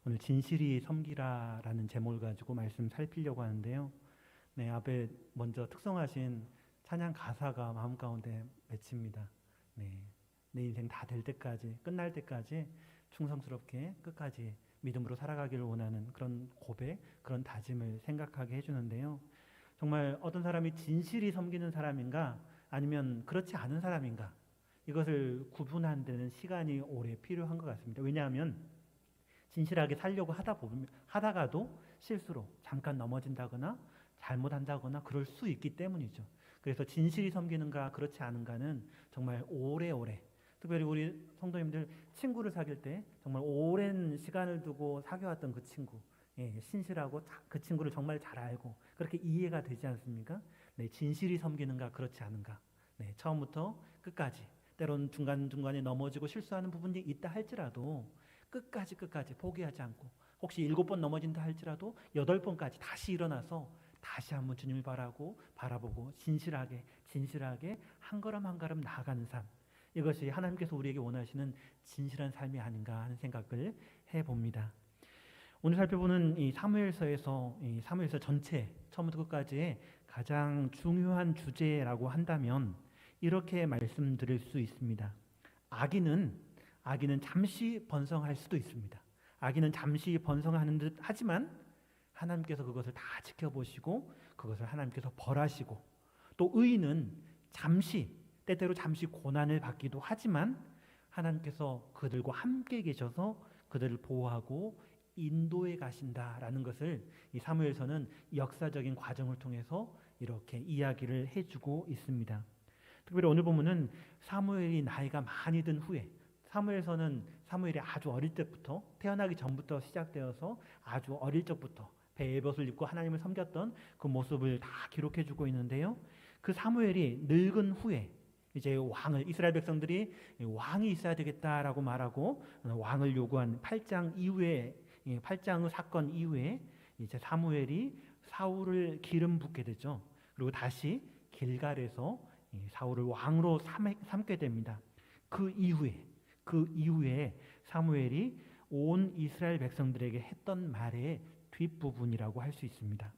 오늘 진실이 섬기라라는 제목을 가지고 말씀 살피려고 하는데요. 네, 앞에 먼저 특성하신 찬양 가사가 마음 가운데 맺힙니다. 네, 내 인생 다 될 때까지, 끝날 때까지 충성스럽게 끝까지 믿음으로 살아가기를 원하는 그런 고백, 그런 다짐을 생각하게 해주는데요. 정말 어떤 사람이 진실이 섬기는 사람인가 아니면 그렇지 않은 사람인가, 이것을 구분하는 데는 시간이 오래 필요한 것 같습니다. 왜냐하면 진실하게 살려고 하다가도 실수로 잠깐 넘어진다거나 잘못한다거나 그럴 수 있기 때문이죠. 그래서 진실이 섬기는가 그렇지 않은가는 정말 오래오래, 특별히 우리 성도님들 친구를 사귈 때 정말 오랜 시간을 두고 사귀어왔던 그 친구, 신실하고 그 친구를 정말 잘 알고 그렇게 이해가 되지 않습니까? 네, 진실이 섬기는가 그렇지 않은가. 네, 처음부터 끝까지, 때로는 중간중간에 넘어지고 실수하는 부분이 있다 할지라도 끝까지 포기하지 않고, 혹시 7번 넘어진다 할지라도 8번까지 다시 일어나서 다시 한번 주님을 바라보고 진실하게 한 걸음 한 걸음 나아가는 삶, 이것이 하나님께서 우리에게 원하시는 진실한 삶이 아닌가 하는 생각을 해봅니다. 오늘 살펴보는 이 사무엘서에서, 이 사무엘서 전체 처음부터 끝까지의 가장 중요한 주제라고 한다면 이렇게 말씀드릴 수 있습니다. 악인은 잠시 번성할 수도 있습니다. 악인은 잠시 번성하는 듯 하지만 하나님께서 그것을 다 지켜보시고 그것을 하나님께서 벌하시고, 또 의인은 때때로 잠시 고난을 받기도 하지만 하나님께서 그들과 함께 계셔서 그들을 보호하고 인도해 가신다라는 것을 이 사무엘서는 역사적인 과정을 통해서 이렇게 이야기를 해주고 있습니다. 특별히 오늘 보면은 사무엘이 나이가 많이 든 후에, 사무엘서는 사무엘이 아주 어릴 때부터, 태어나기 전부터 시작되어서 아주 어릴 적부터 베옷을 입고 하나님을 섬겼던 그 모습을 다 기록해주고 있는데요. 그 사무엘이 늙은 후에 이제 이스라엘 백성들이 왕이 있어야 되겠다라고 말하고 왕을 요구한 8장 이후에, 8장의 사건 이후에 이제 사무엘이 사울을 기름 붓게 되죠. 그리고 다시 길갈에서 사울을 왕으로 삼게 됩니다. 그 이후에 사무엘이 온 이스라엘 백성들에게 했던 말의 뒷부분이라고 할 수 있습니다.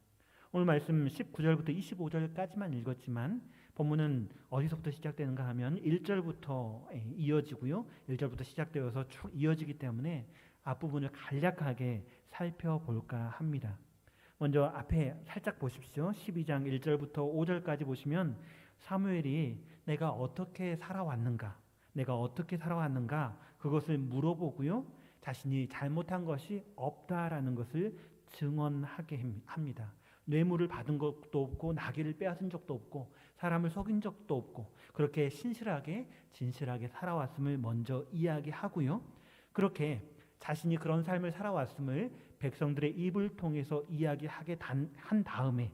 오늘 말씀 19절부터 25절까지만 읽었지만 본문은 어디서부터 시작되는가 하면 1절부터 이어지고요. 1절부터 시작되어서 쭉 이어지기 때문에 앞부분을 간략하게 살펴볼까 합니다. 먼저 앞에 살짝 보십시오. 12장 1절부터 5절까지 보시면 사무엘이 내가 어떻게 살아왔는가 그것을 물어보고요. 자신이 잘못한 것이 없다라는 것을 증언하게 합니다. 뇌물을 받은 것도 없고 나귀를 빼앗은 적도 없고 사람을 속인 적도 없고 그렇게 진실하게 살아왔음을 먼저 이야기하고요. 그렇게 자신이 그런 삶을 살아왔음을 백성들의 입을 통해서 이야기하게 한 다음에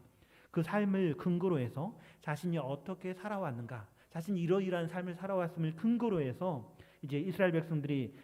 그 삶을 근거로 해서 자신이 어떻게 살아왔는가, 자신이 이러이러한 삶을 살아왔음을 근거로 해서 이제 이스라엘 백성들이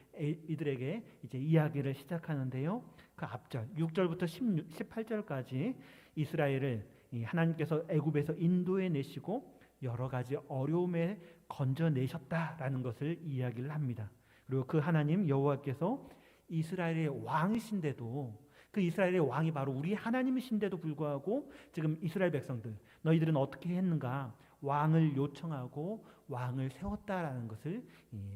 이들에게 이제 이야기를 시작하는데요. 그 앞절 6절부터 18절까지 이스라엘을 하나님께서 애굽에서 인도해 내시고 여러 가지 어려움에 건져내셨다라는 것을 이야기를 합니다. 그리고 그 하나님 여호와께서 이스라엘의 왕이신데도, 그 이스라엘의 왕이 바로 우리 하나님이신데도 불구하고 지금 이스라엘 백성들, 너희들은 어떻게 했는가, 왕을 요청하고 왕을 세웠다라는 것을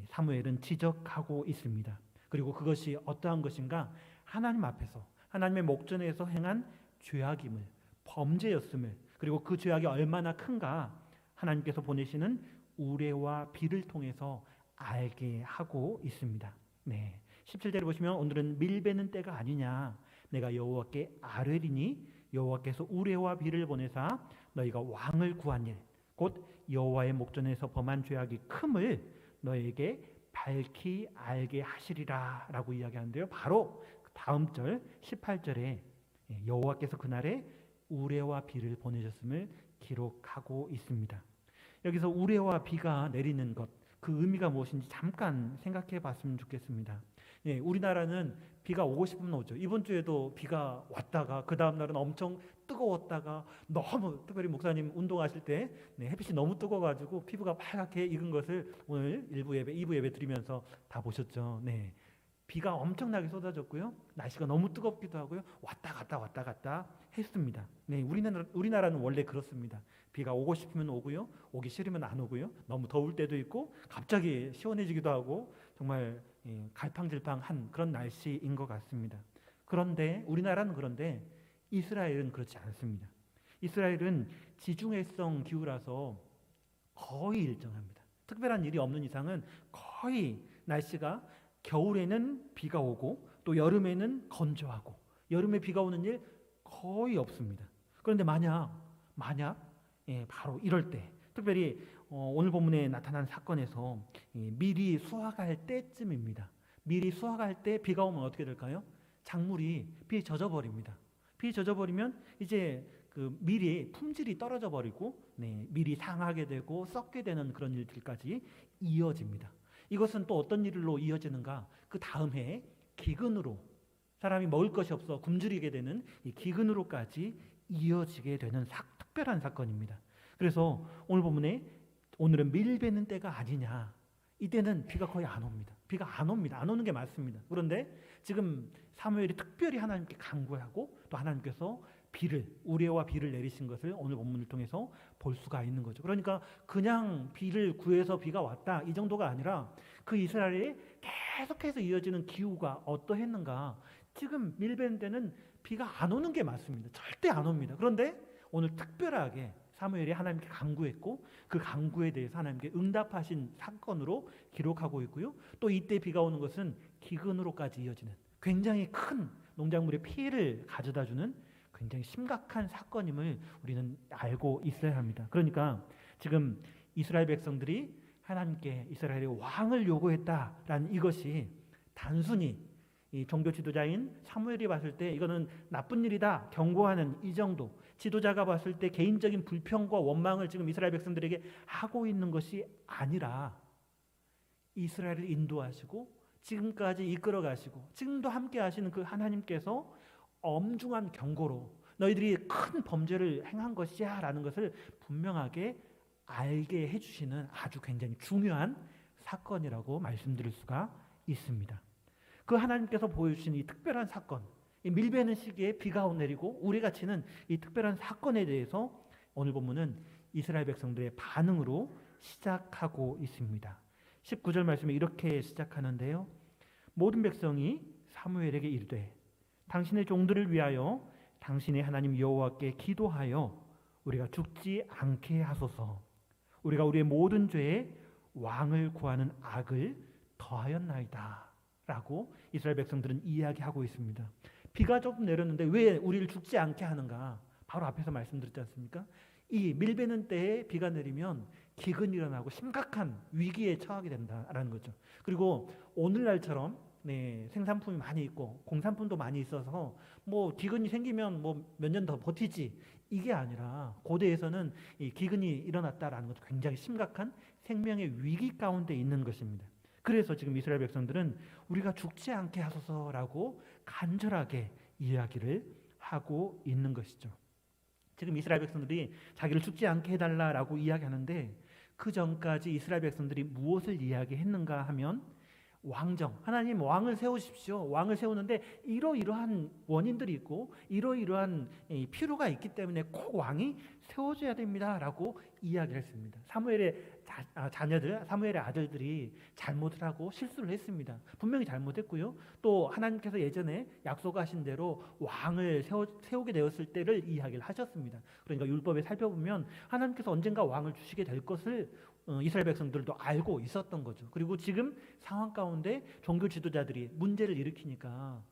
사무엘은 지적하고 있습니다. 그리고 그것이 어떠한 것인가, 하나님 앞에서 하나님의 목전에서 행한 죄악임을, 범죄였음을, 그리고 그 죄악이 얼마나 큰가 하나님께서 보내시는 우레와 비를 통해서 알게 하고 있습니다. 네, 17절에 보시면 오늘은 밀베는 때가 아니냐, 내가 여호와께 아뢰리니 여호와께서 우레와 비를 보내사 너희가 왕을 구한 일, 곧 여호와의 목전에서 범한 죄악이 큼을 너에게 밝히 알게 하시리라 라고 이야기하는데요. 바로 다음 절 18절에 여호와께서 그날에 우레와 비를 보내셨음을 기록하고 있습니다. 여기서 우레와 비가 내리는 것, 그 의미가 무엇인지 잠깐 생각해 봤으면 좋겠습니다. 우리나라는 비가 오고 싶으면 오죠. 이번 주에도 비가 왔다가 그 다음 날은 엄청 뜨거웠다가, 너무 특별히 목사님 운동하실 때 햇빛이 너무 뜨거워가지고 피부가 빨갛게 익은 것을 오늘 1부 예배, 2부 예배 드리면서 다 보셨죠. 네. 비가 엄청나게 쏟아졌고요. 날씨가 너무 뜨겁기도 하고요. 왔다 갔다 왔다 갔다 했습니다. 네, 우리나라는 원래 그렇습니다. 비가 오고 싶으면 오고요. 오기 싫으면 안 오고요. 너무 더울 때도 있고 갑자기 시원해지기도 하고 정말 갈팡질팡한 그런 날씨인 것 같습니다. 그런데 우리나라는 그런데 이스라엘은 그렇지 않습니다. 이스라엘은 지중해성 기후라서 거의 일정합니다. 특별한 일이 없는 이상은 거의 날씨가 겨울에는 비가 오고 또 여름에는 건조하고 여름에 비가 오는 일 거의 없습니다. 그런데 만약 바로 이럴 때 특별히 오늘 본문에 나타난 사건에서 미리 수확할 때쯤입니다. 미리 수확할 때 비가 오면 어떻게 될까요? 작물이 비에 젖어버립니다. 비에 젖어버리면 이제 그 미리 품질이 떨어져 버리고 미리 상하게 되고 썩게 되는 그런 일들까지 이어집니다. 이것은 또 어떤 일로 이어지는가? 그 다음 해에 기근으로 사람이 먹을 것이 없어 굶주리게 되는 이 기근으로까지 이어지게 되는 특별한 사건입니다. 그래서 오늘 본문에 오늘은 밀베는 때가 아니냐. 이때는 비가 거의 안 옵니다. 비가 안 옵니다. 안 오는 게 맞습니다. 그런데 지금 사무엘이 특별히 하나님께 간구하고 또 하나님께서 우레와 비를 내리신 것을 오늘 본문을 통해서 볼 수가 있는 거죠. 그러니까 그냥 비를 구해서 비가 왔다 이 정도가 아니라 그 이스라엘에 계속해서 이어지는 기후가 어떠했는가. 지금 밀베는 때는 비가 안 오는 게 맞습니다. 절대 안 옵니다. 그런데 오늘 특별하게 사무엘이 하나님께 간구했고 그 간구에 대해서 하나님께 응답하신 사건으로 기록하고 있고요. 또 이때 비가 오는 것은 기근으로까지 이어지는 굉장히 큰 농작물의 피해를 가져다주는 굉장히 심각한 사건임을 우리는 알고 있어야 합니다. 그러니까 지금 이스라엘 백성들이 하나님께 이스라엘의 왕을 요구했다라는 이것이 단순히 이 종교 지도자인 사무엘이 봤을 때 이거는 나쁜 일이다 경고하는 이 정도, 지도자가 봤을 때 개인적인 불평과 원망을 지금 이스라엘 백성들에게 하고 있는 것이 아니라 이스라엘을 인도하시고 지금까지 이끌어 가시고 지금도 함께 하시는 그 하나님께서 엄중한 경고로 너희들이 큰 범죄를 행한 것이야 라는 것을 분명하게 알게 해주시는 아주 굉장히 중요한 사건이라고 말씀드릴 수가 있습니다. 그 하나님께서 보여주신 이 특별한 사건, 이 밀베는 시기에 비가 내리고 우리가 치는 이 특별한 사건에 대해서 오늘 본문은 이스라엘 백성들의 반응으로 시작하고 있습니다. 19절 말씀에 이렇게 시작하는데요. 모든 백성이 사무엘에게 이르되 당신의 종들을 위하여 당신의 하나님 여호와께 기도하여 우리가 죽지 않게 하소서. 우리가 우리의 모든 죄에 왕을 구하는 악을 더하였나이다 라고 이스라엘 백성들은 이야기하고 있습니다. 비가 조금 내렸는데 왜 우리를 죽지 않게 하는가? 바로 앞에서 말씀드렸지 않습니까? 이 밀베는 때에 비가 내리면 기근이 일어나고 심각한 위기에 처하게 된다라는 거죠. 그리고 오늘날처럼 생산품이 많이 있고 공산품도 많이 있어서 뭐 기근이 생기면 뭐 몇 년 더 버티지 이게 아니라 고대에서는 이 기근이 일어났다라는 것도 굉장히 심각한 생명의 위기 가운데 있는 것입니다. 그래서 지금 이스라엘 백성들은 우리가 죽지 않게 하소서라고 간절하게 이야기를 하고 있는 것이죠. 지금 이스라엘 백성들이 자기를 죽지 않게 해달라라고 이야기하는데 그 전까지 이스라엘 백성들이 무엇을 이야기했는가 하면 왕정, 하나님 왕을 세우십시오. 왕을 세우는데 이러이러한 원인들이 있고 이러이러한 필요가 있기 때문에 꼭 왕이 세워져야 됩니다 라고 이야기를 했습니다. 사무엘의 자녀들, 사무엘의 아들들이 잘못을 하고 실수를 했습니다. 분명히 잘못했고요. 또 하나님께서 예전에 약속하신 대로 왕을 세우게 되었을 때를 이야기를 하셨습니다. 그러니까 율법에 살펴보면 하나님께서 언젠가 왕을 주시게 될 것을 이스라엘 백성들도 알고 있었던 거죠. 그리고 지금 상황 가운데 종교 지도자들이 문제를 일으키니까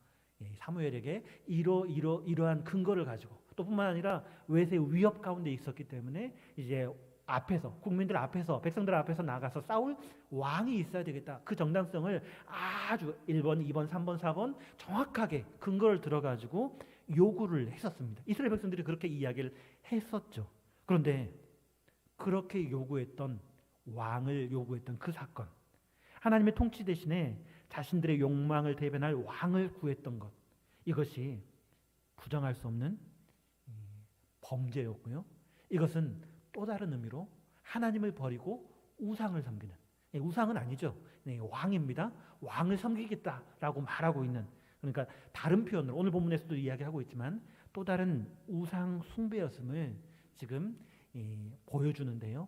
사무엘에게 이러한 근거를 가지고 또 뿐만 아니라 외세 위협 가운데 있었기 때문에 이제 앞에서 국민들 앞에서 백성들 앞에서 나가서 싸울 왕이 있어야 되겠다. 그 정당성을 아주 1번, 2번, 3번, 4번 정확하게 근거를 들어가지고 요구를 했었습니다. 이스라엘 백성들이 그렇게 이야기를 했었죠. 그런데 그렇게 왕을 요구했던 그 사건, 하나님의 통치 대신에 자신들의 욕망을 대변할 왕을 구했던 것, 이것이 부정할 수 없는 범죄였고요. 이것은 또 다른 의미로 하나님을 버리고 우상을 섬기는, 우상은 아니죠. 네, 왕입니다. 왕을 섬기겠다라고 말하고 있는, 그러니까 다른 표현으로 오늘 본문에서도 이야기하고 있지만 또 다른 우상 숭배였음을 지금 보여주는데요.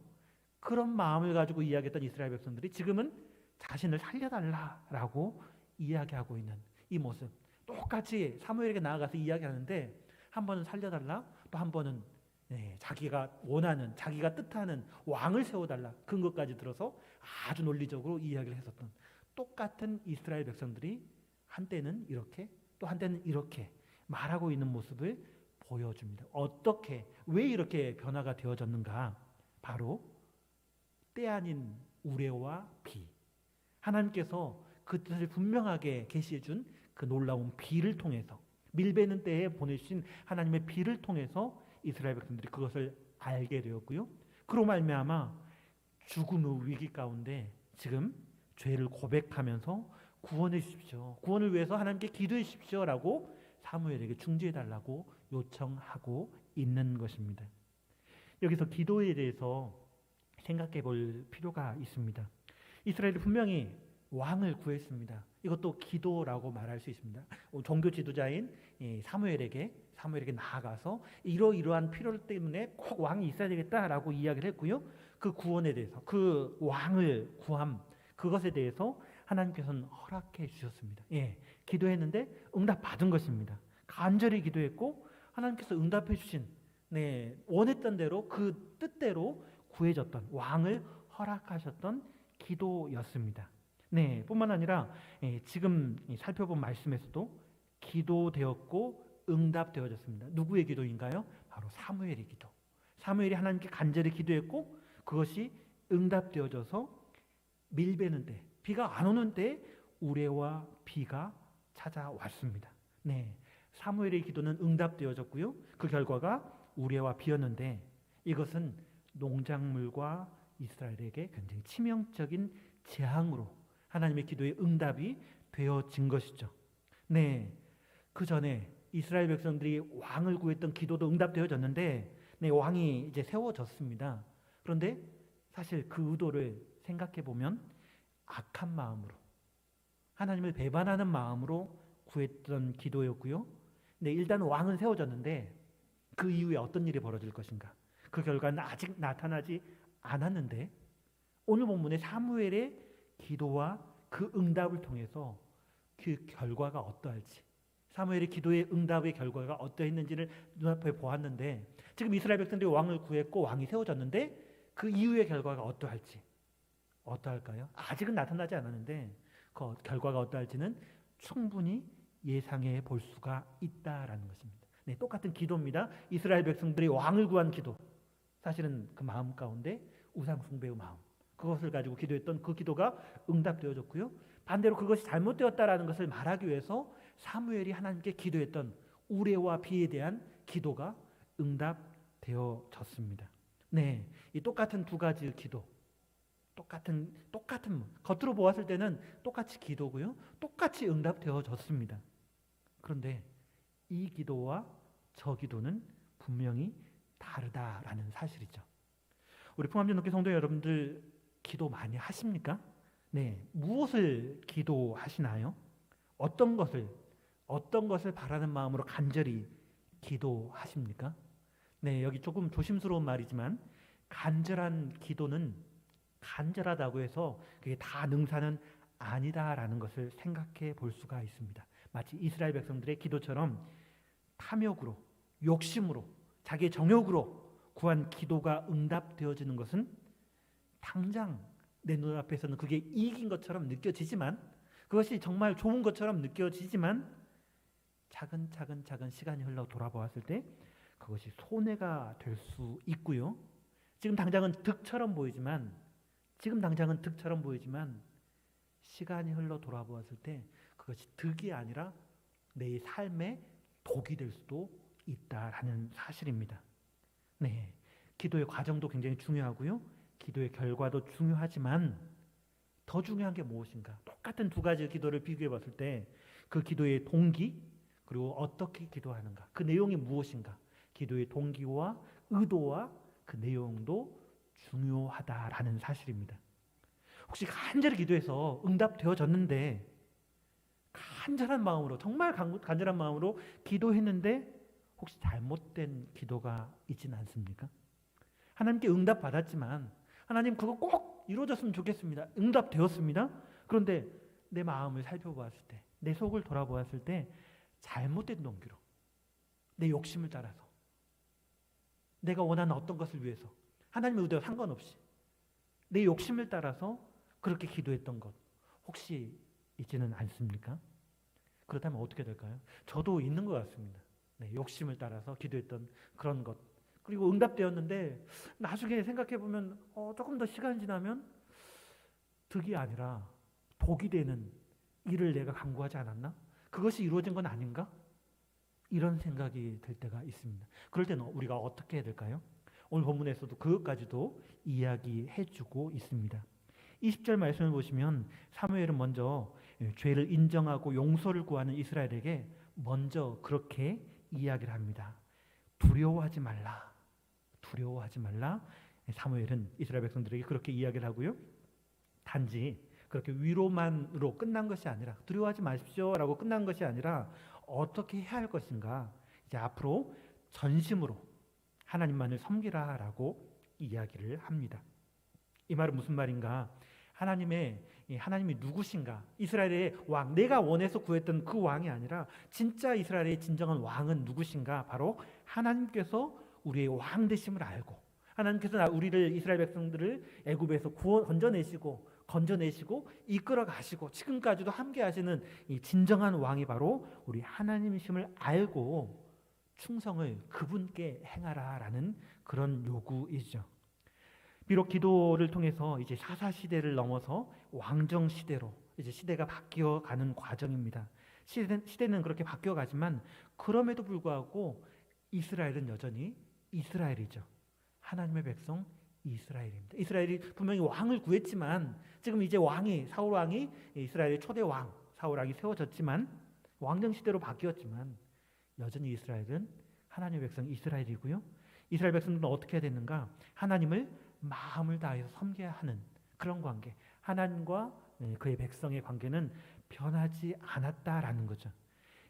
그런 마음을 가지고 이야기했던 이스라엘 백성들이 지금은 자신을 살려달라라고 이야기하고 있는 이 모습, 똑같이 사무엘에게 나아가서 이야기하는데 한 번은 살려달라, 또 한 번은 자기가 원하는, 자기가 뜻하는 왕을 세워달라, 근거까지 들어서 아주 논리적으로 이야기를 했었던 똑같은 이스라엘 백성들이 한때는 이렇게 또 한때는 이렇게 말하고 있는 모습을 보여줍니다. 어떻게, 왜 이렇게 변화가 되어졌는가? 바로 때 아닌 우레와 비, 하나님께서 그 뜻을 분명하게 계시해 준 그 놀라운 비를 통해서, 밀베는 때에 보내신 하나님의 비를 통해서 이스라엘 백성들이 그것을 알게 되었고요. 그로 말미암아 죽음의 위기 가운데 지금 죄를 고백하면서 구원해 주십시오, 구원을 위해서 하나님께 기도해 주십시오라고 사무엘에게 중지해 달라고 요청하고 있는 것입니다. 여기서 기도에 대해서 생각해 볼 필요가 있습니다. 이스라엘이 분명히 왕을 구했습니다. 이것도 기도라고 말할 수 있습니다. 종교 지도자인 사무엘에게 나아가서 이러이러한 필요 때문에 꼭 왕이 있어야 되겠다라고 이야기를 했고요. 그 구원에 대해서, 그 왕을 구함, 그것에 대해서 하나님께서는 허락해 주셨습니다. 기도했는데 응답 받은 것입니다. 간절히 기도했고 하나님께서 응답해 주신, 원했던 대로 그 뜻대로 구해졌던, 왕을 허락하셨던 기도였습니다. 뿐만 아니라 지금 살펴본 말씀에서도 기도되었고 응답되어졌습니다. 누구의 기도인가요? 바로 사무엘의 기도. 사무엘이 하나님께 간절히 기도했고 그것이 응답되어져서 밀베는 때, 비가 안 오는 때 우레와 비가 찾아왔습니다. 사무엘의 기도는 응답되어졌고요. 그 결과가 우레와 비였는데 이것은 농작물과 이스라엘에게 굉장히 치명적인 재앙으로 하나님의 기도의 응답이 되어진 것이죠. 그 전에 이스라엘 백성들이 왕을 구했던 기도도 응답되어졌는데 왕이 이제 세워졌습니다. 그런데 사실 그 의도를 생각해 보면 악한 마음으로, 하나님을 배반하는 마음으로 구했던 기도였고요. 일단 왕은 세워졌는데 그 이후에 어떤 일이 벌어질 것인가? 그 결과는 아직 나타나지 않았는데 오늘 본문의 사무엘의 기도와 그 응답을 통해서 그 결과가 어떠할지, 사무엘의 기도의 응답의 결과가 어떠했는지를 눈앞에 보았는데 지금 이스라엘 백성들이 왕을 구했고 왕이 세워졌는데 그 이후의 결과가 어떠할까요? 아직은 나타나지 않았는데 그 결과가 어떠할지는 충분히 예상해 볼 수가 있다라는 것입니다. 똑같은 기도입니다. 이스라엘 백성들이 왕을 구한 기도, 사실은 그 마음 가운데 우상 숭배의 마음, 그것을 가지고 기도했던 그 기도가 응답되어졌고요. 반대로 그것이 잘못되었다라는 것을 말하기 위해서 사무엘이 하나님께 기도했던 우레와 비에 대한 기도가 응답되어졌습니다. 이 똑같은 두 가지 기도, 똑같은 겉으로 보았을 때는 똑같이 기도고요, 똑같이 응답되어졌습니다. 그런데 이 기도와 저 기도는 분명히 다르다라는 사실이죠. 우리 풍암전독교 성도 여러분들 기도 많이 하십니까? 무엇을 기도하시나요? 어떤 것을 바라는 마음으로 간절히 기도하십니까? 여기 조금 조심스러운 말이지만 간절한 기도는 간절하다고 해서 그게 다 능사는 아니다라는 것을 생각해 볼 수가 있습니다. 마치 이스라엘 백성들의 기도처럼 탐욕으로, 욕심으로, 자기의 정욕으로 구한 기도가 응답되어지는 것은 당장 내 눈앞에서는 그게 이익인 것처럼 느껴지지만, 그것이 정말 좋은 것처럼 느껴지지만 차근차근 시간이 흘러 돌아보았을 때 그것이 손해가 될 수 있고요. 지금 당장은 득처럼 보이지만 시간이 흘러 돌아보았을 때 그것이 득이 아니라 내 삶의 독이 될 수도 있다라는 사실입니다. 기도의 과정도 굉장히 중요하고요. 기도의 결과도 중요하지만 더 중요한 게 무엇인가? 똑같은 두 가지 기도를 비교해 봤을 때 그 기도의 동기, 그리고 어떻게 기도하는가, 그 내용이 무엇인가? 기도의 동기와 의도와 그 내용도 중요하다라는 사실입니다. 혹시 간절히 기도해서 응답되어졌는데 간절한 마음으로 정말 간절한 마음으로 기도했는데 혹시 잘못된 기도가 있지는 않습니까? 하나님께 응답 받았지만 하나님 그거 꼭 이루어졌으면 좋겠습니다. 응답되었습니다. 그런데 내 마음을 살펴보았을 때, 내 속을 돌아보았을 때 잘못된 동기로 내 욕심을 따라서 내가 원하는 어떤 것을 위해서 하나님의 의도와 상관없이 내 욕심을 따라서 그렇게 기도했던 것 혹시 있지는 않습니까? 그렇다면 어떻게 될까요? 저도 있는 것 같습니다. 네, 욕심을 따라서 기도했던 그런 것. 그리고 응답되었는데 나중에 생각해보면 조금 더 시간이 지나면 득이 아니라 독이 되는 일을 내가 강구하지 않았나? 그것이 이루어진 건 아닌가? 이런 생각이 들 때가 있습니다. 그럴 때는 우리가 어떻게 해야 될까요? 오늘 본문에서도 그것까지도 이야기해주고 있습니다. 20절 말씀을 보시면 사무엘은 먼저 죄를 인정하고 용서를 구하는 이스라엘에게 먼저 그렇게 이야기를 합니다. 두려워하지 말라. 두려워하지 말라. 사무엘은 이스라엘 백성들에게 그렇게 이야기를 하고요. 단지 그렇게 위로만으로 끝난 것이 아니라 두려워하지 마십시오라고 끝난 것이 아니라 어떻게 해야 할 것인가? 이제 앞으로 전심으로 하나님만을 섬기라라고 이야기를 합니다. 이 말은 무슨 말인가? 하나님이 누구신가? 이스라엘의 왕, 내가 원해서 구했던 그 왕이 아니라 진짜 이스라엘의 진정한 왕은 누구신가? 바로 하나님께서 우리의 왕 되심을 알고 하나님께서 우리를 이스라엘 백성들을 애굽에서 건져내시고 이끌어 가시고 지금까지도 함께 하시는 이 진정한 왕이 바로 우리 하나님이심을 알고 충성을 그분께 행하라라는 그런 요구이죠. 비록 기도를 통해서 이제 사사 시대를 넘어서 왕정 시대로 이제 시대가 바뀌어 가는 과정입니다. 시대는 그렇게 바뀌어 가지만 그럼에도 불구하고 이스라엘은 여전히 이스라엘이죠. 하나님의 백성 이스라엘입니다. 이스라엘이 분명히 왕을 구했지만 지금 이제 사울 왕이 이스라엘의 초대 왕 사울 왕이 세워졌지만 왕정 시대로 바뀌었지만 여전히 이스라엘은 하나님의 백성 이스라엘이고요. 이스라엘 백성들은 어떻게 해야 되는가? 하나님을 마음을 다해서 섬겨야 하는 그런 관계. 하나님과 그의 백성의 관계는 변하지 않았다라는 거죠.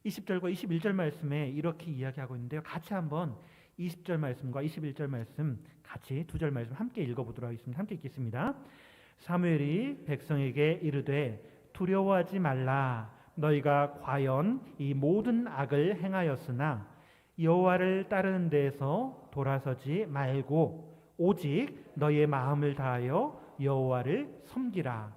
20절과 21절 말씀에 이렇게 이야기하고 있는데요. 같이 한번 20절 말씀과 21절 말씀 같이 두 절 말씀 함께 읽어보도록 하겠습니다. 함께 읽겠습니다. 사무엘이 백성에게 이르되 두려워하지 말라. 너희가 과연 이 모든 악을 행하였으나 여호와를 따르는 데에서 돌아서지 말고 오직 너희의 마음을 다하여 여호와를 섬기라.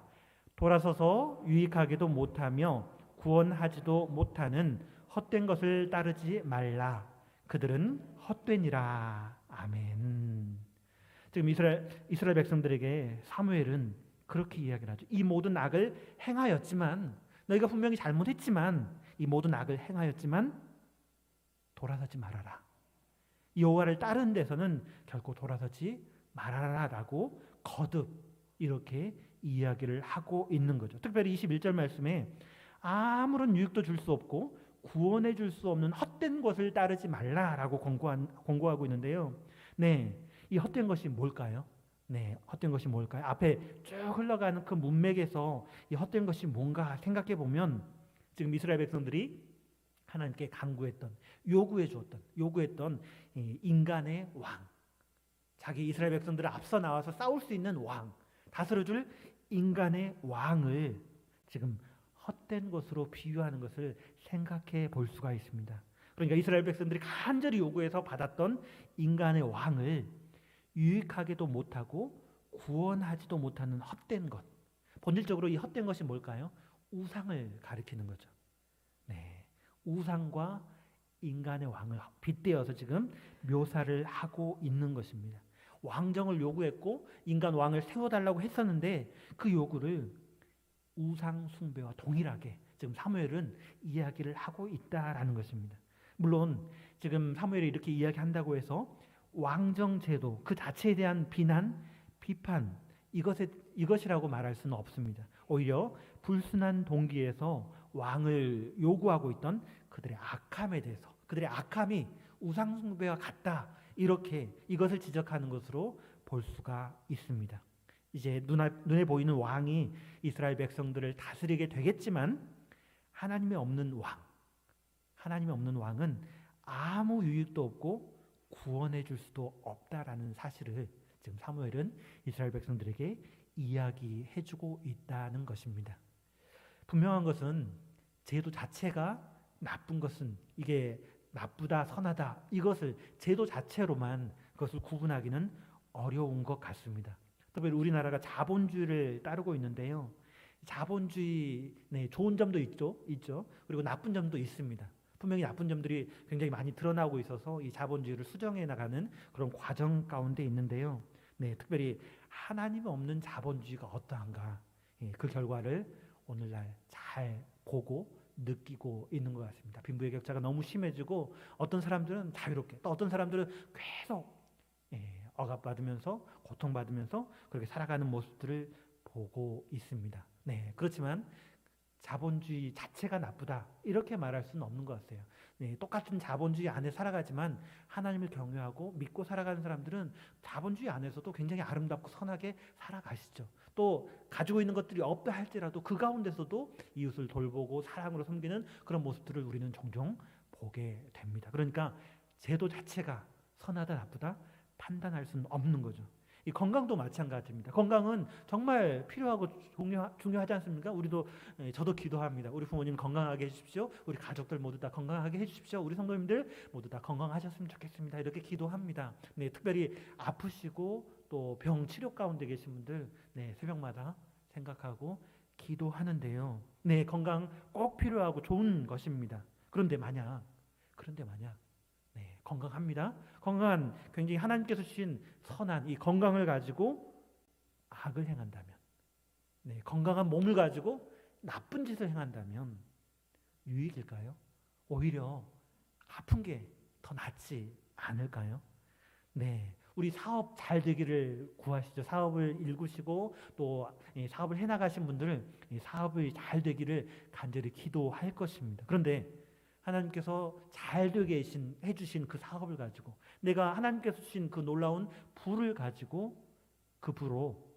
돌아서서 유익하게도 못하며 구원하지도 못하는 헛된 것을 따르지 말라. 그들은 헛되니라. 아멘. 지금 이스라엘 백성들에게 사무엘은 그렇게 이야기를 하죠. 이 모든 악을 행하였지만 너희가 분명히 잘못했지만 이 모든 악을 행하였지만 돌아서지 말아라. 여호와를 따르는 데서는 결코 돌아서지 말아라라고 거듭 이렇게 이야기를 하고 있는 거죠. 특별히 21절 말씀에 아무런 유익도 줄 수 없고 구원해 줄 수 없는 헛된 것을 따르지 말라라고 권고하고 있는데요. 네, 이 헛된 것이 뭘까요? 네, 헛된 것이 뭘까요? 앞에 쭉 흘러가는 그 문맥에서 이 헛된 것이 뭔가 생각해 보면 지금 이스라엘 백성들이 하나님께 간구했던 요구했던 인간의 왕, 자기 이스라엘 백성들을 앞서 나와서 싸울 수 있는 왕, 다스려줄 인간의 왕을 지금 헛된 것으로 비유하는 것을 생각해 볼 수가 있습니다. 그러니까 이스라엘 백성들이 간절히 요구해서 받았던 인간의 왕을 유익하게도 못하고 구원하지도 못하는 헛된 것. 본질적으로 이 헛된 것이 뭘까요? 우상을 가리키는 거죠. 네, 우상과 인간의 왕을 빗대어서 지금 묘사를 하고 있는 것입니다. 왕정을 요구했고 인간 왕을 세워달라고 했었는데 그 요구를 우상 숭배와 동일하게 지금 사무엘은 이야기를 하고 있다라는 것입니다. 물론 지금 사무엘이 이렇게 이야기한다고 해서 왕정 제도 그 자체에 대한 비난, 비판 이것이라고 말할 수는 없습니다. 오히려 불순한 동기에서 왕을 요구하고 있던 그들의 악함에 대해서 그들의 악함이 우상 숭배와 같다 이렇게 이것을 지적하는 것으로 볼 수가 있습니다. 이제 눈에 보이는 왕이 이스라엘 백성들을 다스리게 되겠지만 하나님이 없는 왕은 아무 유익도 없고 구원해 줄 수도 없다라는 사실을 지금 사무엘은 이스라엘 백성들에게 이야기해 주고 있다는 것입니다. 분명한 것은 제도 자체가 나쁜 것은 이게 나쁘다 선하다 이것을 제도 자체로만 그것을 구분하기는 어려운 것 같습니다. 특별히 우리나라가 자본주의를 따르고 있는데요. 자본주의 좋은 점도 있죠. 그리고 나쁜 점도 있습니다. 분명히 나쁜 점들이 굉장히 많이 드러나고 있어서 이 자본주의를 수정해 나가는 그런 과정 가운데 있는데요. 특별히 하나님 없는 자본주의가 어떠한가 그 결과를 오늘날 잘 보고 느끼고 있는 것 같습니다. 빈부의 격차가 너무 심해지고 어떤 사람들은 자유롭게 또 어떤 사람들은 계속 억압받으면서 고통받으면서 그렇게 살아가는 모습들을 보고 있습니다. 그렇지만 자본주의 자체가 나쁘다 이렇게 말할 수는 없는 것 같아요. 똑같은 자본주의 안에 살아가지만 하나님을 경외하고 믿고 살아가는 사람들은 자본주의 안에서도 굉장히 아름답고 선하게 살아가시죠. 또 가지고 있는 것들이 없다 할지라도 그 가운데서도 이웃을 돌보고 사랑으로 섬기는 그런 모습들을 우리는 종종 보게 됩니다. 그러니까 제도 자체가 선하다 나쁘다 판단할 수는 없는 거죠. 이 건강도 마찬가지입니다. 건강은 정말 필요하고 중요하지 않습니까? 저도 기도합니다. 우리 부모님 건강하게 해주십시오. 우리 가족들 모두 다 건강하게 해주십시오. 우리 성도님들 모두 다 건강하셨으면 좋겠습니다. 이렇게 기도합니다. 특별히 아프시고 또 병 치료 가운데 계신 분들 새벽마다 생각하고 기도하는데요. 건강 꼭 필요하고 좋은 것입니다. 그런데 만약 건강합니다. 건강한 굉장히 하나님께서 주신 선한 이 건강을 가지고 악을 행한다면, 건강한 몸을 가지고 나쁜 짓을 행한다면 유익일까요? 오히려 아픈 게 더 낫지 않을까요? 우리 사업 잘 되기를 구하시죠. 사업을 일구시고 또 사업을 해나가신 분들은 사업이 잘 되기를 간절히 기도할 것입니다. 그런데 하나님께서 잘 되게 해주신 그 사업을 가지고 내가 하나님께서 주신 그 놀라운 부를 가지고 그 부로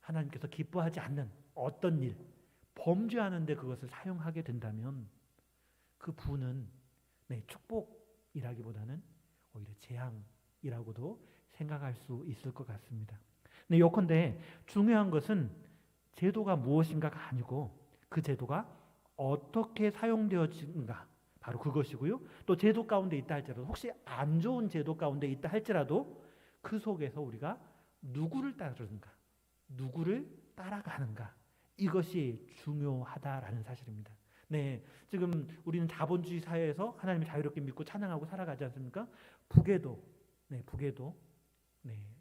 하나님께서 기뻐하지 않는 어떤 일, 범죄하는데 그것을 사용하게 된다면 그 부는 축복이라기보다는 오히려 재앙이라고도 생각할 수 있을 것 같습니다. 요컨대 중요한 것은 제도가 무엇인가가 아니고 그 제도가 어떻게 사용되어지는가 바로 그것이고요. 또 제도 가운데 있다 할지라도 혹시 안 좋은 제도 가운데 있다 할지라도 그 속에서 우리가 누구를 따르는가, 누구를 따라가는가 이것이 중요하다라는 사실입니다. 지금 우리는 자본주의 사회에서 하나님을 자유롭게 믿고 찬양하고 살아가지 않습니까? 북에도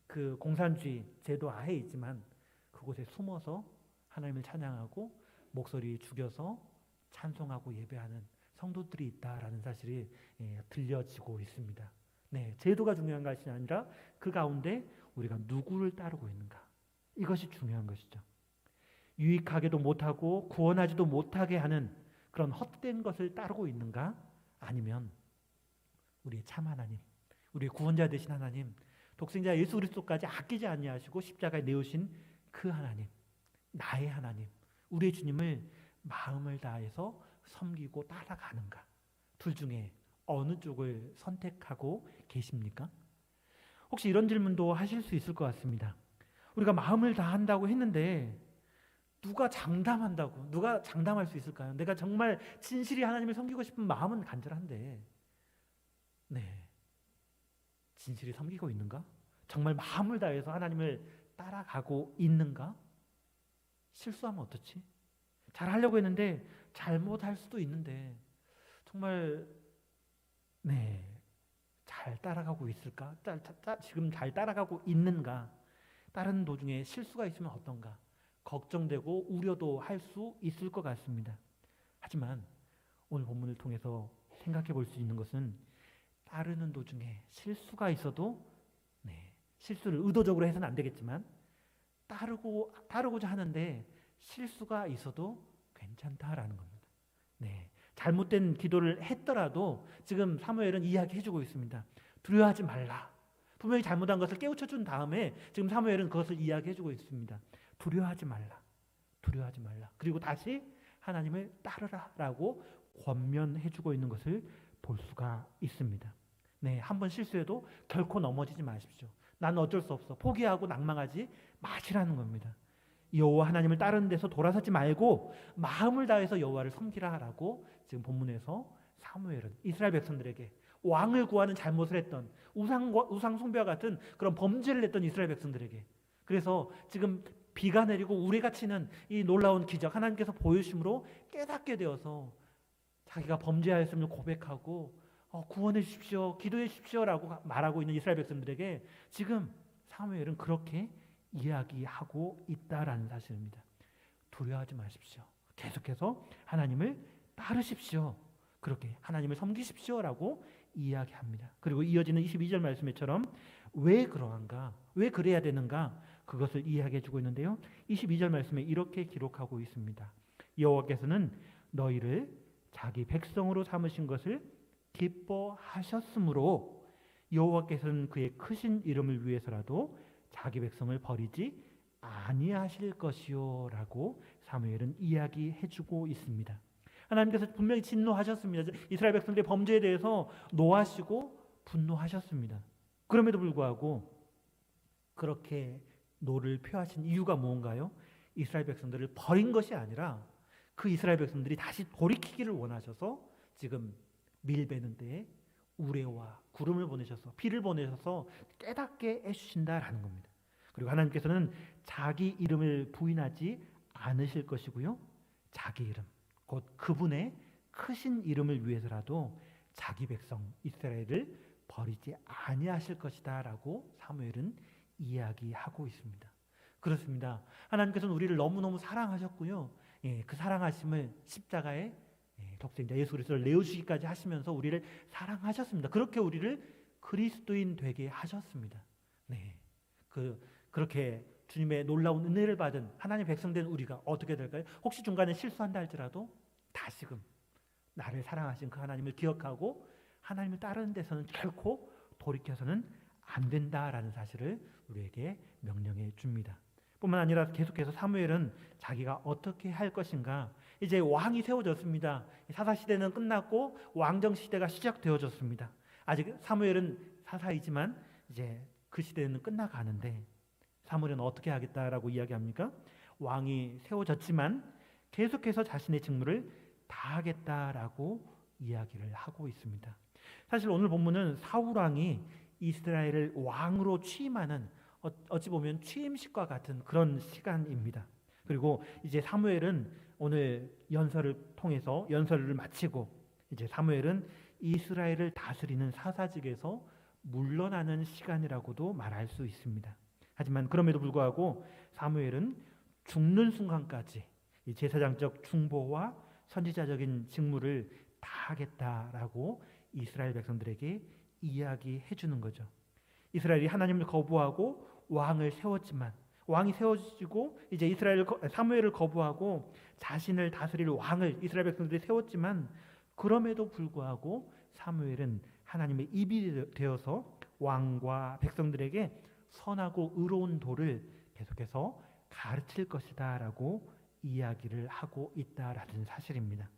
그 공산주의 제도 아래에 있지만 그곳에 숨어서 하나님을 찬양하고 목소리 죽여서 찬송하고 예배하는 성도들이 있다라는 사실이 들려지고 있습니다. 제도가 중요한 것이 아니라 그 가운데 우리가 누구를 따르고 있는가 이것이 중요한 것이죠. 유익하게도 못하고 구원하지도 못하게 하는 그런 헛된 것을 따르고 있는가 아니면 우리의 참 하나님, 우리의 구원자 되신 하나님, 독생자 예수 그리스도까지 아끼지 아니하시고 십자가에 내오신 그 하나님, 나의 하나님, 우리의 주님을 마음을 다해서 섬기고 따라가는가? 둘 중에 어느 쪽을 선택하고 계십니까? 혹시 이런 질문도 하실 수 있을 것 같습니다. 우리가 마음을 다한다고 했는데 누가 장담할 수 있을까요? 내가 정말 진실히 하나님을 섬기고 싶은 마음은 간절한데 진실이 섬기고 있는가? 정말 마음을 다해서 하나님을 따라가고 있는가? 실수하면 어떻지? 잘하려고 했는데 잘못할 수도 있는데 정말 잘 따라가고 있을까? 지금 잘 따라가고 있는가? 따르는 도중에 실수가 있으면 어떤가? 걱정되고 우려도 할 수 있을 것 같습니다. 하지만 오늘 본문을 통해서 생각해 볼 수 있는 것은 따르는 도중에 실수가 있어도 실수를 의도적으로 해서는 안 되겠지만 따르고자 하는데 실수가 있어도 괜찮다라는 겁니다. 잘못된 기도를 했더라도 지금 사무엘은 이야기해주고 있습니다. 두려워하지 말라. 분명히 잘못한 것을 깨우쳐 준 다음에 지금 사무엘은 그것을 이야기해 주고 있습니다. 두려워하지 말라. 두려워하지 말라. 그리고 다시 하나님을 따르라라고 권면해 주고 있는 것을 볼 수가 있습니다. 네, 한번 실수해도 결코 넘어지지 마십시오. 나는 어쩔 수 없어. 포기하고 낭망하지 마시라는 겁니다. 여호와 하나님을 따르는 데서 돌아서지 말고 마음을 다해서 여호와를 섬기라라고 지금 본문에서 사무엘은 이스라엘 백성들에게, 왕을 구하는 잘못을 했던 우상 숭배와 같은 그런 범죄를 했던 이스라엘 백성들에게, 그래서 지금 비가 내리고 우레가 치는 이 놀라운 기적 하나님께서 보여주심으로 깨닫게 되어서 자기가 범죄하였음을 고백하고 구원해 주십시오, 기도해 주십시오라고 말하고 있는 이스라엘 백성들에게 지금 사무엘은 그렇게 이야기하고 있다라는 사실입니다. 두려워하지 마십시오. 계속해서 하나님을 따르십시오. 그렇게 하나님을 섬기십시오라고 이야기합니다. 그리고 이어지는 22절 말씀처럼 왜 그러한가? 왜 그래야 되는가? 그것을 이야기해 주고 있는데요. 22절 말씀에 이렇게 기록하고 있습니다. 여호와께서는 너희를 자기 백성으로 삼으신 것을 기뻐하셨으므로 여호와께서는 그의 크신 이름을 위해서라도 자기 백성을 버리지 아니하실 것이요라고 사무엘은 이야기해 주고 있습니다. 하나님께서 분명히 진노하셨습니다. 이스라엘 백성들의 범죄에 대해서 노하시고 분노하셨습니다. 그럼에도 불구하고 그렇게 노를 표하신 이유가 무언가요? 이스라엘 백성들을 버린 것이 아니라 그 이스라엘 백성들이 다시 돌이키기를 원하셔서 지금 밀베는 때에 우레와 구름을 보내셔서 비를 보내셔서 깨닫게 해주신다라는 겁니다. 그리고 하나님께서는 자기 이름을 부인하지 않으실 것이고요, 자기 이름, 곧 그분의 크신 이름을 위해서라도 자기 백성 이스라엘을 버리지 아니하실 것이다 라고 사무엘은 이야기하고 있습니다. 그렇습니다. 하나님께서는 우리를 너무너무 사랑하셨고요, 그 사랑하심을 십자가에 독생자 예수 그리스도를 내어주기까지 하시면서 우리를 사랑하셨습니다. 그렇게 우리를 그리스도인 되게 하셨습니다. 네, 그렇게 주님의 놀라운 은혜를 받은 하나님 백성된 우리가 어떻게 될까요? 혹시 중간에 실수한다 할지라도 다시금 나를 사랑하신 그 하나님을 기억하고 하나님을 따르는 데서는 결코 돌이켜서는 안 된다라는 사실을 우리에게 명령해 줍니다. 뿐만 아니라 계속해서 사무엘은 자기가 어떻게 할 것인가, 이제 왕이 세워졌습니다. 사사시대는 끝났고 왕정시대가 시작되어졌습니다. 아직 사무엘은 사사이지만 이제 그 시대는 끝나가는데 사무엘은 어떻게 하겠다라고 이야기합니까? 왕이 세워졌지만 계속해서 자신의 직무를 다하겠다라고 이야기를 하고 있습니다. 사실 오늘 본문은 사울 왕이 이스라엘을 왕으로 취임하는 어찌 보면 취임식과 같은 그런 시간입니다. 그리고 이제 사무엘은 오늘 연설을 통해서 연설을 마치고 이제 사무엘은 이스라엘을 다스리는 사사직에서 물러나는 시간이라고도 말할 수 있습니다. 하지만 그럼에도 불구하고 사무엘은 죽는 순간까지 이 제사장적 중보와 선지자적인 직무를 다하겠다라고 이스라엘 백성들에게 이야기해 주는 거죠. 이스라엘이 하나님을 거부하고 왕을 세웠지만 왕이 세워지고 이제 사무엘을 거부하고 자신을 다스릴 왕을 이스라엘 백성들이 세웠지만 그럼에도 불구하고 사무엘은 하나님의 입이 되어서 왕과 백성들에게 선하고 의로운 도를 계속해서 가르칠 것이다라고 이야기를 하고 있다라는 사실입니다.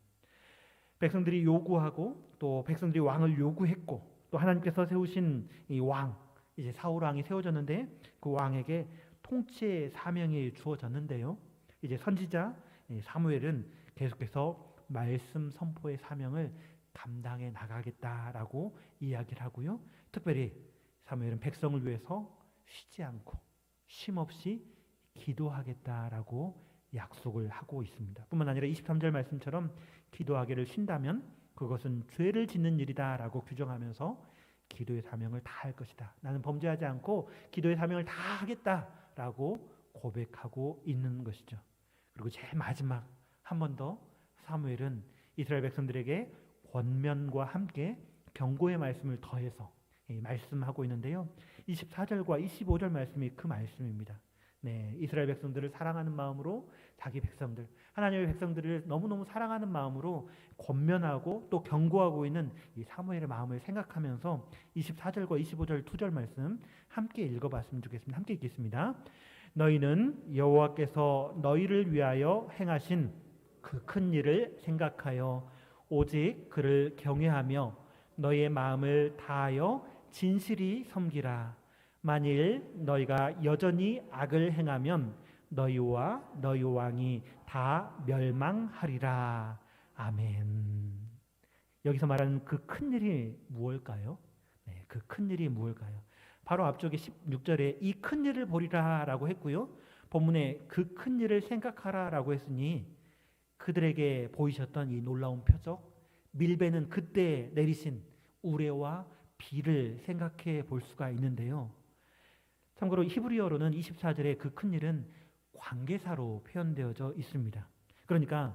백성들이 요구하고 또 백성들이 왕을 요구했고 또 하나님께서 세우신 이 왕, 이제 사울 왕이 세워졌는데 그 왕에게 통치의 사명이 주어졌는데요. 이제 선지자 사무엘은 계속해서 말씀 선포의 사명을 감당해 나가겠다라고 이야기를 하고요. 특별히 사무엘은 백성을 위해서 쉬지 않고 쉼없이 기도하겠다라고 약속을 하고 있습니다. 뿐만 아니라 23절 말씀처럼 기도하기를 쉰다면 그것은 죄를 짓는 일이다라고 규정하면서 기도의 사명을 다할 것이다. 나는 범죄하지 않고 기도의 사명을 다 하겠다라고 고백하고 있는 것이죠. 그리고 제일 마지막 한 번 더 사무엘은 이스라엘 백성들에게 권면과 함께 경고의 말씀을 더해서 말씀하고 있는데요. 24절과 25절 말씀이 그 말씀입니다. 네, 이스라엘 백성들을 사랑하는 마음으로 자기 백성들, 하나님의 백성들을 너무너무 사랑하는 마음으로 권면하고 또 경고하고 있는 이 사무엘의 마음을 생각하면서 24절과 25절 2절 말씀 함께 읽어봤으면 좋겠습니다. 함께 읽겠습니다. 너희는 여호와께서 너희를 위하여 행하신 그 큰 일을 생각하여 오직 그를 경외하며 너희의 마음을 다하여 진실이 섬기라. 만일 너희가 여전히 악을 행하면 너희와 너희 왕이 다 멸망하리라. 아멘. 여기서 말하는 그 큰 일이 무엇일까요? 네, 그 큰 일이 무엇일까요? 바로 앞쪽에 16절에 이 큰 일을 보리라 라고 했고요. 본문에 그 큰 일을 생각하라 라고 했으니 그들에게 보이셨던 이 놀라운 표적, 밀배는 그때 내리신 우레와 비를 생각해 볼 수가 있는데요. 참고로 히브리어로는 24절에 그 큰 일은 관계사로 표현되어져 있습니다. 그러니까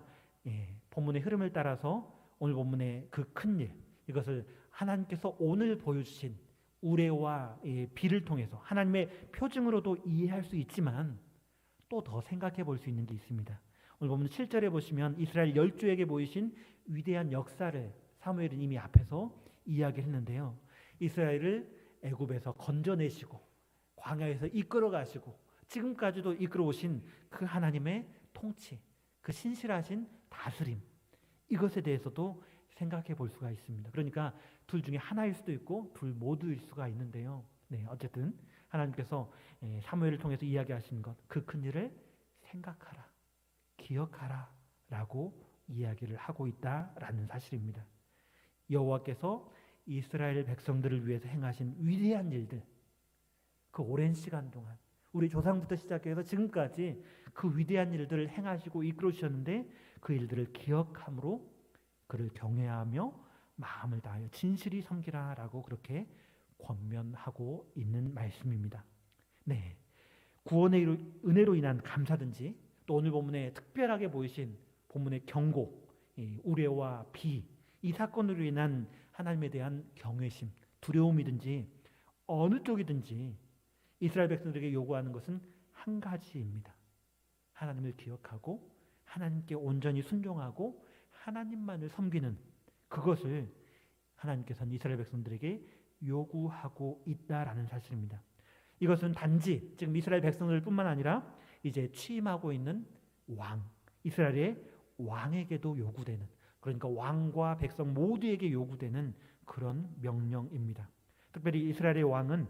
본문의 흐름을 따라서 오늘 본문의 그 큰 일, 이것을 하나님께서 오늘 보여주신 우레와 비를 통해서 하나님의 표징으로도 이해할 수 있지만 또 더 생각해 볼 수 있는 게 있습니다. 오늘 본문 7절에 보시면 이스라엘 열조에게 보이신 위대한 역사를 사무엘은 이미 앞에서 이야기했는데요. 이스라엘을 애굽에서 건져내시고 광야에서 이끌어 가시고 지금까지도 이끌어 오신 그 하나님의 통치, 그 신실하신 다스림, 이것에 대해서도 생각해 볼 수가 있습니다. 그러니까 둘 중에 하나일 수도 있고 둘 모두일 수가 있는데요. 네, 어쨌든 하나님께서 사무엘을 통해서 이야기하신 것, 그 큰 일을 생각하라, 기억하라 라고 이야기를 하고 있다라는 사실입니다. 여호와께서 이스라엘 백성들을 위해서 행하신 위대한 일들, 그 오랜 시간 동안 우리 조상부터 시작해서 지금까지 그 위대한 일들을 행하시고 이끌어 주셨는데 그 일들을 기억함으로 그를 경외하며 마음을 다하여 진실이 섬기라 라고 그렇게 권면하고 있는 말씀입니다. 네, 구원의 은혜로 인한 감사든지 또 오늘 본문에 특별하게 보이신 본문의 경고, 우레와 비, 이 사건으로 인한 하나님에 대한 경외심, 두려움이든지 어느 쪽이든지 이스라엘 백성들에게 요구하는 것은 한 가지입니다. 하나님을 기억하고 하나님께 온전히 순종하고 하나님만을 섬기는 그것을 하나님께서는 이스라엘 백성들에게 요구하고 있다라는 사실입니다. 이것은 단지 지금 이스라엘 백성들뿐만 아니라 이제 취임하고 있는 왕, 이스라엘의 왕에게도 요구되는, 그러니까 왕과 백성 모두에게 요구되는 그런 명령입니다. 특별히 이스라엘의 왕은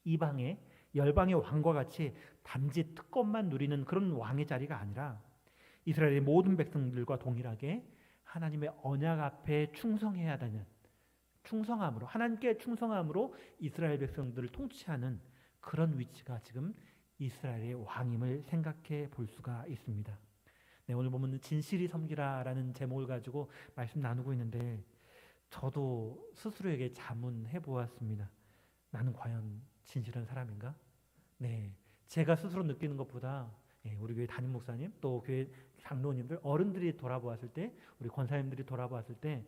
이방의 열방의 왕과 같이 단지 특권만 누리는 그런 왕의 자리가 아니라 이스라엘의 모든 백성들과 동일하게 하나님의 언약 앞에 충성해야 되는, 충성함으로, 하나님께 충성함으로 이스라엘 백성들을 통치하는 그런 위치가 지금 이스라엘의 왕임을 생각해 볼 수가 있습니다. 네, 오늘 보면 진실이 섬기라라는 제목을 가지고 말씀 나누고 있는데 저도 스스로에게 자문해 보았습니다. 나는 과연 진실한 사람인가? 네, 제가 스스로 느끼는 것보다 우리 교회 담임 목사님 또 교회 장로님들 어른들이 돌아보았을 때, 우리 권사님들이 돌아보았을 때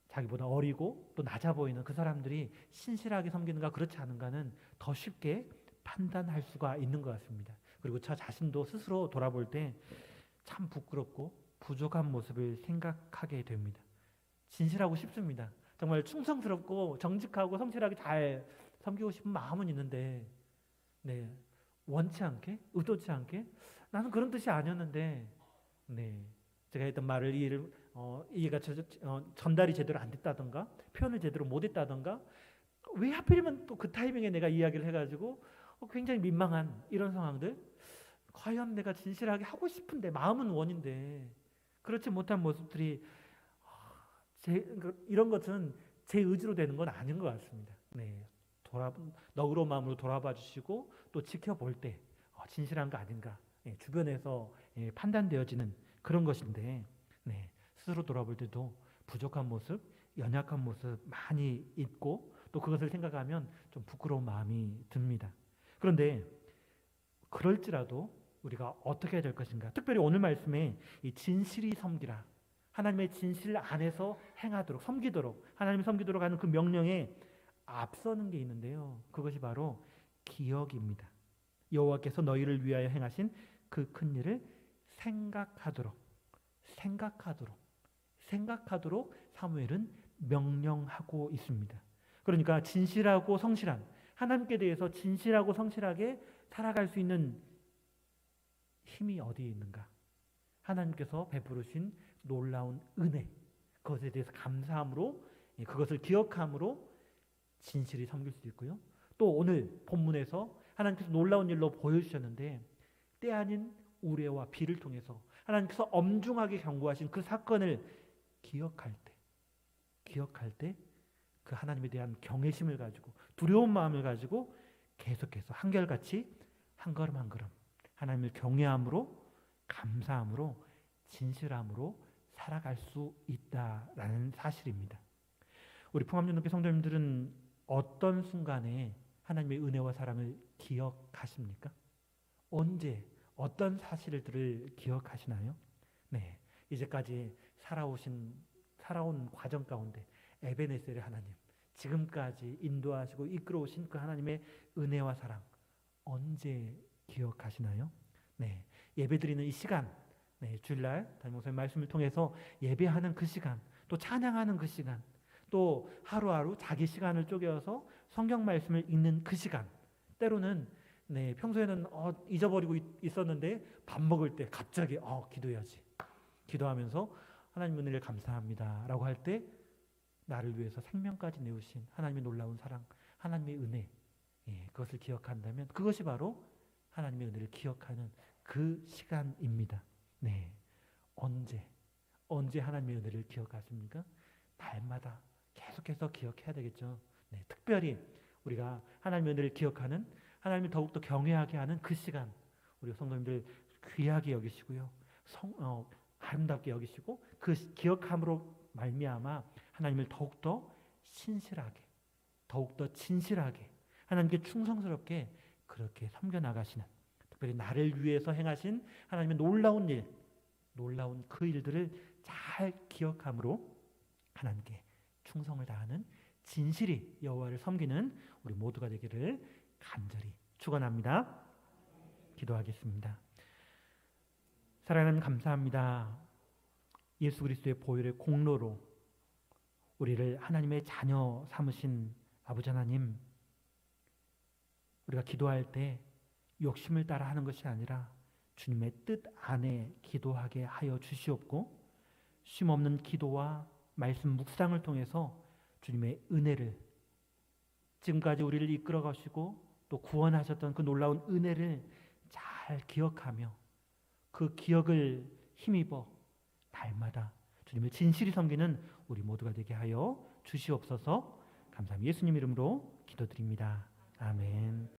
자기보다 어리고 또 낮아 보이는 그 사람들이 신실하게 섬기는가 그렇지 않은가는 더 쉽게 판단할 수가 있는 것 같습니다. 그리고 저 자신도 스스로 돌아볼 때 참 부끄럽고 부족한 모습을 생각하게 됩니다. 진실하고 싶습니다. 정말 충성스럽고 정직하고 성실하게 잘 섬기고 싶은 마음은 있는데 원치 않게, 의도치 않게 나는 그런 뜻이 아니었는데 제가 했던 말을 이해가 전달이 제대로 안 됐다던가 표현을 제대로 못했다던가 왜 하필이면 또 그 타이밍에 내가 이야기를 해가지고 굉장히 민망한 이런 상황들, 과연 내가 진실하게 하고 싶은데 마음은 원인데 그렇지 못한 모습들이 이런 것은 제 의지로 되는 건 아닌 것 같습니다. 너그러운 마음으로 돌아봐 주시고 또 지켜볼 때 진실한 거 아닌가 주변에서 판단되어지는 그런 것인데 스스로 돌아볼 때도 부족한 모습, 연약한 모습 많이 있고 또 그것을 생각하면 좀 부끄러운 마음이 듭니다. 그런데 그럴지라도 우리가 어떻게 해야 될 것인가? 특별히 오늘 말씀에 이 진실이 섬기라, 하나님의 진실 안에서 행하도록, 섬기도록, 하나님을 섬기도록 하는 그 명령에 앞서는 게 있는데요. 그것이 바로 기억입니다. 여호와께서 너희를 위하여 행하신 그 큰 일을 생각하도록 사무엘은 명령하고 있습니다. 그러니까 진실하고 성실한, 하나님께 대해서 진실하고 성실하게 살아갈 수 있는 힘이 어디에 있는가? 하나님께서 베푸르신 놀라운 은혜, 그것에 대해서 감사함으로, 그것을 기억함으로 진실히 섬길 수 있고요. 또 오늘 본문에서 하나님께서 놀라운 일로 보여주셨는데, 때 아닌 우레와 비를 통해서 하나님께서 엄중하게 경고하신 그 사건을 기억할 때 그 하나님에 대한 경외심을 가지고, 두려운 마음을 가지고 계속해서 한결같이 한 걸음 한 걸음 하나님을 경외함으로, 감사함으로, 진실함으로 살아갈 수 있다라는 사실입니다. 우리 풍암연합회 성도님들은 어떤 순간에 하나님의 은혜와 사랑을 기억하십니까? 언제, 어떤 사실들을 기억하시나요? 네, 이제까지 살아온 과정 가운데 에베네셀의 하나님, 지금까지 인도하시고 이끌어오신 그 하나님의 은혜와 사랑, 언제 기억하시나요? 네, 예배드리는 이 시간, 네, 주일날 담임 목사님 말씀을 통해서 예배하는 그 시간, 또 찬양하는 그 시간, 또 하루하루 자기 시간을 쪼개서 성경 말씀을 읽는 그 시간, 때로는 평소에는 잊어버리고 있었는데 밥 먹을 때 갑자기 기도해야지, 기도하면서 하나님 은혜를 감사합니다 라고 할 때 나를 위해서 생명까지 내오신 하나님의 놀라운 사랑, 하나님의 은혜, 그것을 기억한다면 그것이 바로 하나님의 은혜를 기억하는 그 시간입니다. 네, 언제 하나님의 은혜를 기억하십니까? 날마다 계속해서 기억해야 되겠죠. 네, 특별히 우리가 하나님의 은혜를 기억하는, 하나님을 더욱더 경외하게 하는 그 시간, 우리 성도님들 귀하게 여기시고요, 아름답게 여기시고, 그 기억함으로 말미암아 하나님을 더욱더 신실하게, 더욱더 진실하게, 하나님께 충성스럽게 그렇게 섬겨나가시는, 특별히 나를 위해서 행하신 하나님의 놀라운 일, 놀라운 그 일들을 잘 기억함으로 하나님께 충성을 다하는, 진실히 여호와를 섬기는 우리 모두가 되기를 간절히 축원합니다. 기도하겠습니다. 사랑하는 감사합니다. 예수 그리스도의 보혈의 공로로 우리를 하나님의 자녀 삼으신 아버지 하나님, 우리가 기도할 때 욕심을 따라 하는 것이 아니라 주님의 뜻 안에 기도하게 하여 주시옵고, 쉼없는 기도와 말씀 묵상을 통해서 주님의 은혜를, 지금까지 우리를 이끌어 가시고 또 구원하셨던 그 놀라운 은혜를 잘 기억하며 그 기억을 힘입어 날마다 주님을 진실히 섬기는 우리 모두가 되게 하여 주시옵소서. 감사합니다. 예수님 이름으로 기도드립니다. 아멘.